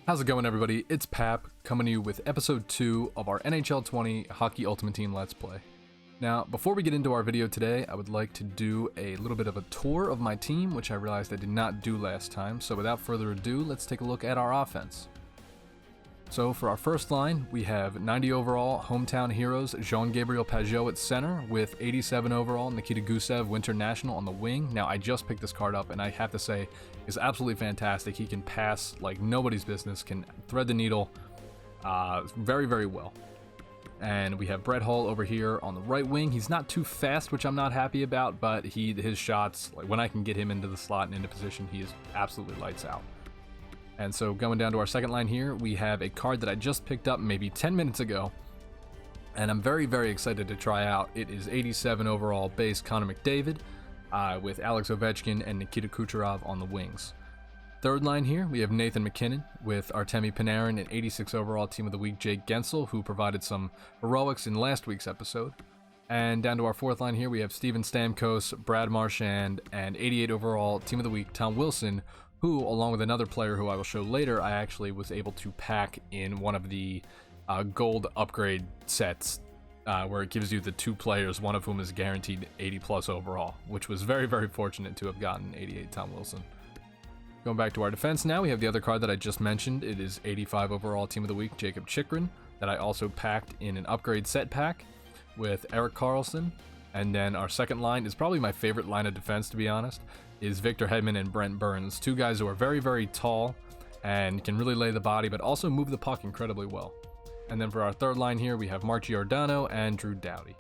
How's it going, everybody? It's Pap coming to you with episode 2 of our NHL 20 Hockey Ultimate Team Let's Play. Now, before we get into our video today, I would like to do a little bit of a tour of my team, which I realized I did not do last time. So without further ado, let's take a look at our offense. So for our first line, we have 90 overall hometown heroes Jean-Gabriel Pageau at center with 87 overall Nikita Gusev Winter National on the wing. Now I just picked this card up and I have to say is absolutely fantastic. He can pass like nobody's business, can thread the needle very, very well. And we have Brett Hull over here on the right wing. He's not too fast, which I'm not happy about, but his shots, like when I can get him into the slot and into position, he is absolutely lights out. And so going down to our second line here, we have a card that I just picked up maybe 10 minutes ago, and I'm very, very excited to try out. It is 87 overall base Connor McDavid with Alex Ovechkin and Nikita Kucherov on the wings. Third line here, we have Nathan MacKinnon with Artemi Panarin and 86 overall Team of the Week Jake Gensel, who provided some heroics in last week's episode. And down to our fourth line here, we have Steven Stamkos, Brad Marchand, and 88 overall Team of the Week Tom Wilson, who, along with another player who I will show later, I actually was able to pack in one of the gold upgrade sets where it gives you the two players, one of whom is guaranteed 80 plus overall, which was very, very fortunate to have gotten 88 Tom Wilson. Going back to our defense now, we have the other card that I just mentioned. It is 85 overall Team of the Week Jacob Chychrun that I also packed in an upgrade set pack with Erik Karlsson. And then our second line is probably my favorite line of defense, to be honest, is Victor Hedman and Brent Burns, two guys who are very, very tall and can really lay the body, but also move the puck incredibly well. And then for our third line here, we have Mark Giordano and Drew Doughty.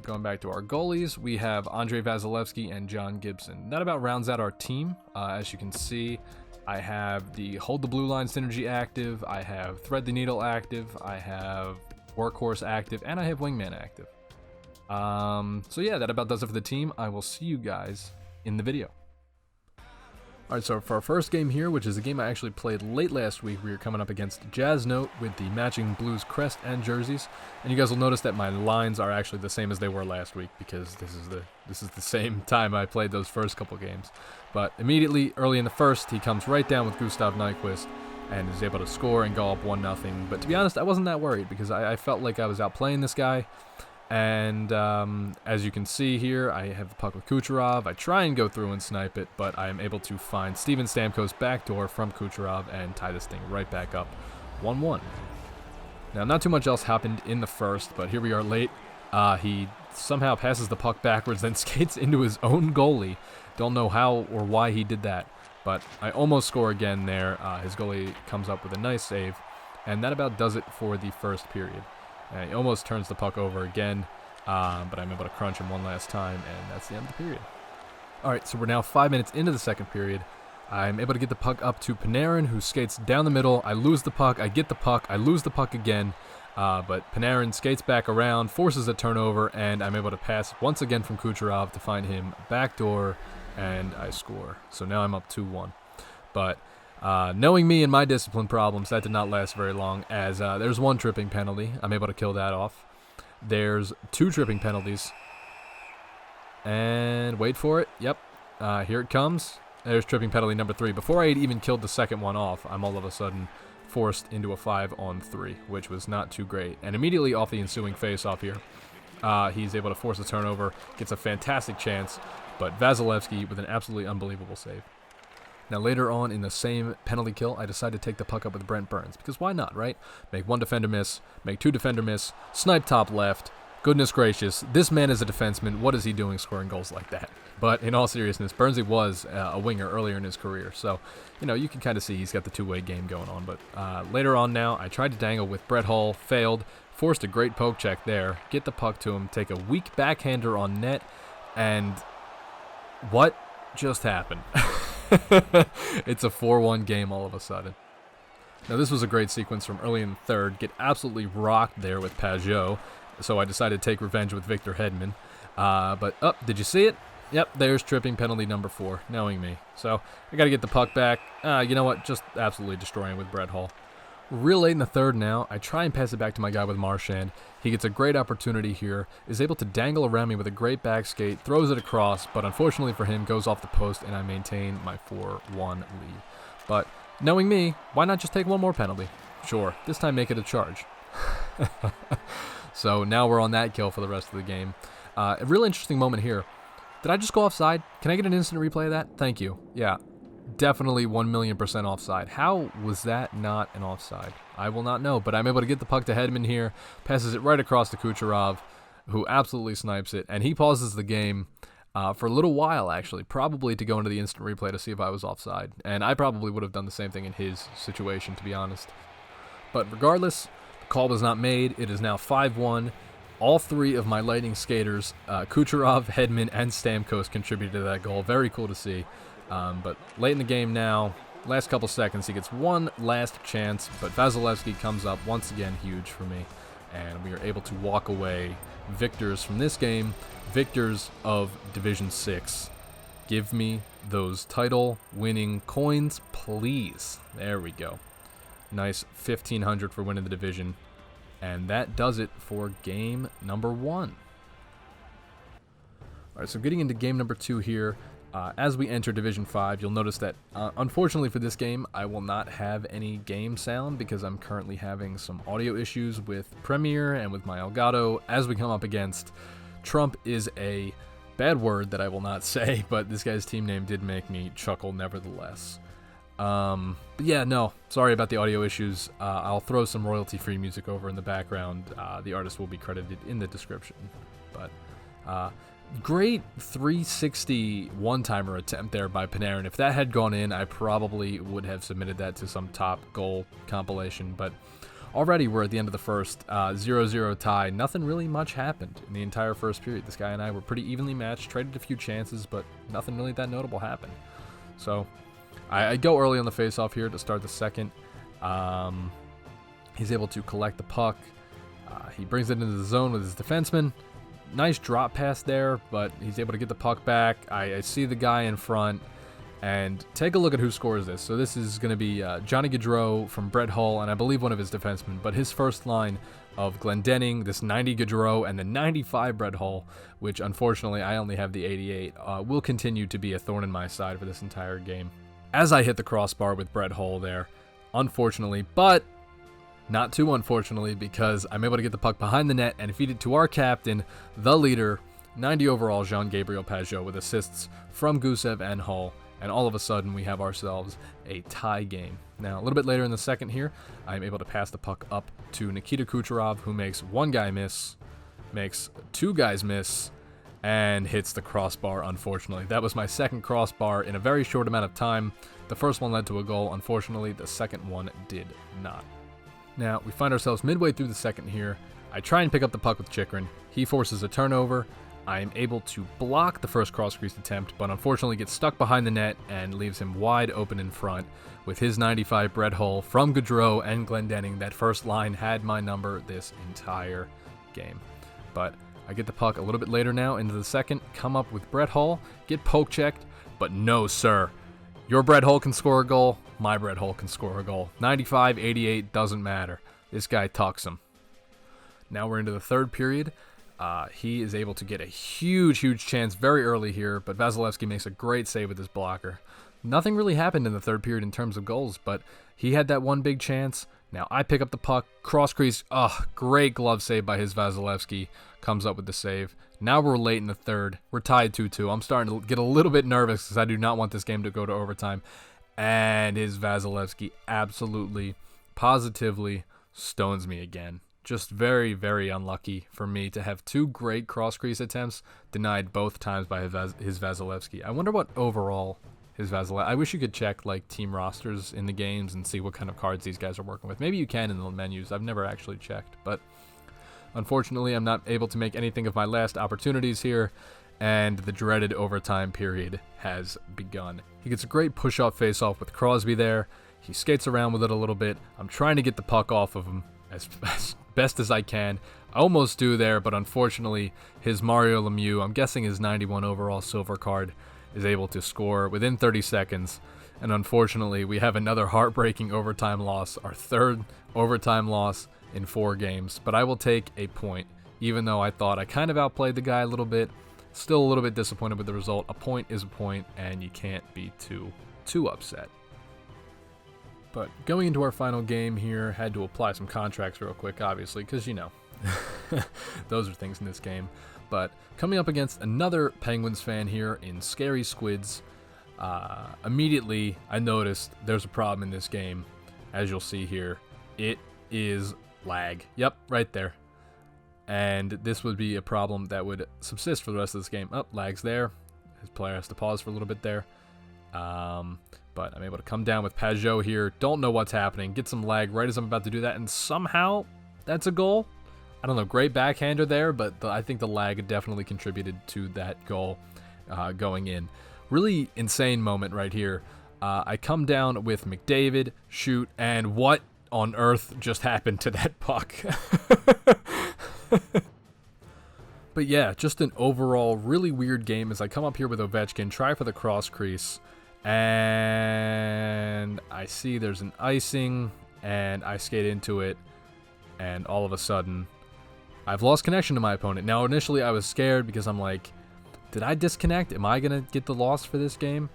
Going back to our goalies, we have Andrei Vasilevsky and John Gibson. That about rounds out our team. As you can see, I have the Hold the Blue Line synergy active, I have Thread the Needle active, I have Workhorse active, and I have Wingman active. So yeah, that about does it for the team. I will see you guys in the video. Alright, so for our first game here, which is a game I actually played late last week, we were coming up against Jazz Note with the matching Blues crest and jerseys. And you guys will notice that my lines are actually the same as they were last week, because this is the same time I played those first couple games. But immediately, early in the first, he comes right down with Gustav Nyquist and is able to score and go up 1-0. But to be honest, I wasn't that worried, because I felt like I was outplaying this guy. And as you can see here, I have the puck with Kucherov. I try and go through and snipe it, but I am able to find Steven Stamkos' backdoor from Kucherov and tie this thing right back up 1-1. Now, not too much else happened in the first, but here we are late. He somehow passes the puck backwards, then skates into his own goalie. Don't know how or why he did that, but I almost score again there. His goalie comes up with a nice save, and that about does it for the first period. He almost turns the puck over again, but I'm able to crunch him one last time, and that's the end of the period. Alright, so we're now 5 minutes into the second period. I'm able to get the puck up to Panarin, who skates down the middle. I lose the puck, I get the puck, I lose the puck again, but Panarin skates back around, forces a turnover, and I'm able to pass once again from Kucherov to find him backdoor, and I score. So now I'm up 2-1. But knowing me and my discipline problems, that did not last very long, as there's one tripping penalty. I'm able to kill that off. There's two tripping penalties. And wait for it. Yep. Here it comes. There's tripping penalty number 3. Before I had even killed the second one off, I'm all of a sudden forced into a 5-on-3, which was not too great. And immediately off the ensuing face-off here, he's able to force a turnover, gets a fantastic chance, but Vasilevsky with an absolutely unbelievable save. Now later on in the same penalty kill, I decide to take the puck up with Brent Burns, because why not, right? Make one defender miss, make two defender miss, snipe top left. Goodness gracious, this man is a defenseman. What is he doing scoring goals like that? But in all seriousness, Burnsy was a winger earlier in his career, so you can kind of see he's got the two-way game going on. But later on now, I tried to dangle with Brett Hull, failed, forced a great poke check there, get the puck to him, take a weak backhander on net, and what just happened? It's a 4-1 game all of a sudden. Now this was a great sequence from early in the third. Get absolutely rocked there with Pageau. So I decided to take revenge with Victor Hedman. Did you see it? Yep, there's tripping penalty number 4, knowing me. So I got to get the puck back. You know what? Just absolutely destroying with Brett Hull. Real late in the third now, I try and pass it back to my guy with Marchand. He gets a great opportunity here, is able to dangle around me with a great back skate, throws it across, but unfortunately for him, goes off the post, and I maintain my 4-1 lead. But Knowing me, why not just take one more penalty? Sure, this time make it a charge. So now we're on that kill for the rest of the game. A real interesting moment here. Did I just go offside? Can I get an instant replay of that? Thank you. Yeah, definitely 1,000,000% offside. How was that not an offside? I will not know, but I'm able to get the puck to Hedman here, passes it right across to Kucherov, who absolutely snipes it, and he pauses the game for a little while, actually, probably to go into the instant replay to see if I was offside, and I probably would have done the same thing in his situation, to be honest. But regardless, the call was not made. It is now 5-1. All three of my Lightning skaters, Kucherov, Hedman, and Stamkos, contributed to that goal. Very cool to see. But late in the game now, last couple seconds, he gets one last chance, but Vasilevsky comes up once again, huge for me, and we are able to walk away victors from this game, victors of Division 6. Give me those title-winning coins, please. There we go. Nice 1,500 for winning the division. And that does it for game number 1. All right, so getting into game number 2 here. As we enter Division 5, you'll notice that, unfortunately for this game, I will not have any game sound because I'm currently having some audio issues with Premiere and with my Elgato as we come up against Trump is a bad word that I will not say, but this guy's team name did make me chuckle nevertheless. But yeah, no, sorry about the audio issues. I'll throw some royalty-free music over in the background. The artist will be credited in the description. But great 360 one-timer attempt there by Panarin. If that had gone in, I probably would have submitted that to some top goal compilation. But already we're at the end of the first, 0-0 tie. Nothing really much happened in the entire first period. This guy and I were pretty evenly matched, traded a few chances, but nothing really that notable happened. So I go early on the face-off here to start the second. He's able to collect the puck. He brings it into the zone with his defenseman. Nice drop pass there, but he's able to get the puck back. I see the guy in front, and take a look at who scores this. So this is going to be Johnny Gaudreau from Brett Hull, and I believe one of his defensemen. But his first line of Glendening, this 90 Gaudreau, and the 95 Brett Hull, which unfortunately I only have the 88, will continue to be a thorn in my side for this entire game. As I hit the crossbar with Brett Hull there, unfortunately, but not too unfortunately, because I'm able to get the puck behind the net and feed it to our captain, the leader, 90 overall Jean-Gabriel Pageau, with assists from Gusev and Hull. And all of a sudden, we have ourselves a tie game. Now, a little bit later in the second here, I'm able to pass the puck up to Nikita Kucherov, who makes one guy miss, makes two guys miss, and hits the crossbar, unfortunately. That was my second crossbar in a very short amount of time. The first one led to a goal. Unfortunately, the second one did not. Now, we find ourselves midway through the second here. I try and pick up the puck with Chychrun. He forces a turnover. I am able to block the first cross-crease attempt, but unfortunately gets stuck behind the net and leaves him wide open in front with his 95 Brett Hull from Gaudreau and Glendening. That first line had my number this entire game. But I get the puck a little bit later now into the second, come up with Brett Hull, get poke checked, but no, sir. Your Brett Hull can score a goal, my Brett Hull can score a goal. 95, 88, doesn't matter. This guy tucks him. Now we're into the third period. He is able to get a huge chance very early here, but Vasilevsky makes a great save with his blocker. Nothing really happened in the third period in terms of goals, but he had that one big chance. Now I pick up the puck, cross crease, great glove save by his Vasilevsky, comes up with the save. Now we're late in the third. We're tied 2-2. I'm starting to get a little bit nervous because I do not want this game to go to overtime. And his Vasilevsky absolutely, positively stones me again. Just very, very unlucky for me to have two great cross-crease attempts denied both times by his Vasilevsky. I wonder what overall his Vasilevsky... I wish you could check like team rosters in the games and see what kind of cards these guys are working with. Maybe you can in the menus. I've never actually checked, but unfortunately I'm not able to make anything of my last opportunities here, and the dreaded overtime period has begun. He gets a great push-off face-off with Crosby there. He skates around with it a little bit. I'm trying to get the puck off of him as best as I can. I almost do there, but unfortunately his Mario Lemieux, I'm guessing his 91 overall silver card, is able to score within 30 seconds. And unfortunately we have another heartbreaking overtime loss, our third overtime loss in 4 games. But I will take a point, even though I thought I kind of outplayed the guy a little bit. Still a little bit disappointed with the result. A point is a point, and you can't be too upset. But going into our final game here, had to apply some contracts real quick, obviously, because, you know, those are things in this game. But coming up against another Penguins fan here in Scary Squids, immediately I noticed there's a problem in this game. As you'll see here, it is lag. Yep, right there. And this would be a problem that would subsist for the rest of this game. Oh, lag's there. His player has to pause for a little bit there. But I'm able to come down with Pajot here. Don't know what's happening. Get some lag right as I'm about to do that. And somehow that's a goal. I don't know. Great backhander there, but I think the lag definitely contributed to that goal going in. Really insane moment right here. I come down with McDavid, shoot, and what on earth just happened to that puck? But yeah, just an overall really weird game as I come up here with Ovechkin, try for the cross crease, and I see there's an icing, and I skate into it, and all of a sudden, I've lost connection to my opponent. Now, initially, I was scared because I'm like, did I disconnect? Am I going to get the loss for this game?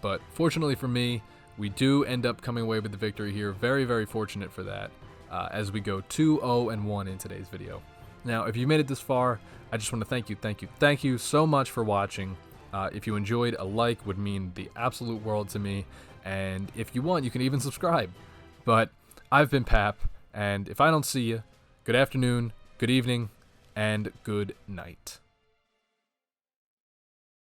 But fortunately for me, we do end up coming away with the victory here. Very, very fortunate for that as we go 2-0-1 in today's video. Now, if you made it this far, I just want to thank you so much for watching. If you enjoyed, a like would mean the absolute world to me. And if you want, you can even subscribe. But I've been Pap, and if I don't see you, good afternoon, good evening, and good night.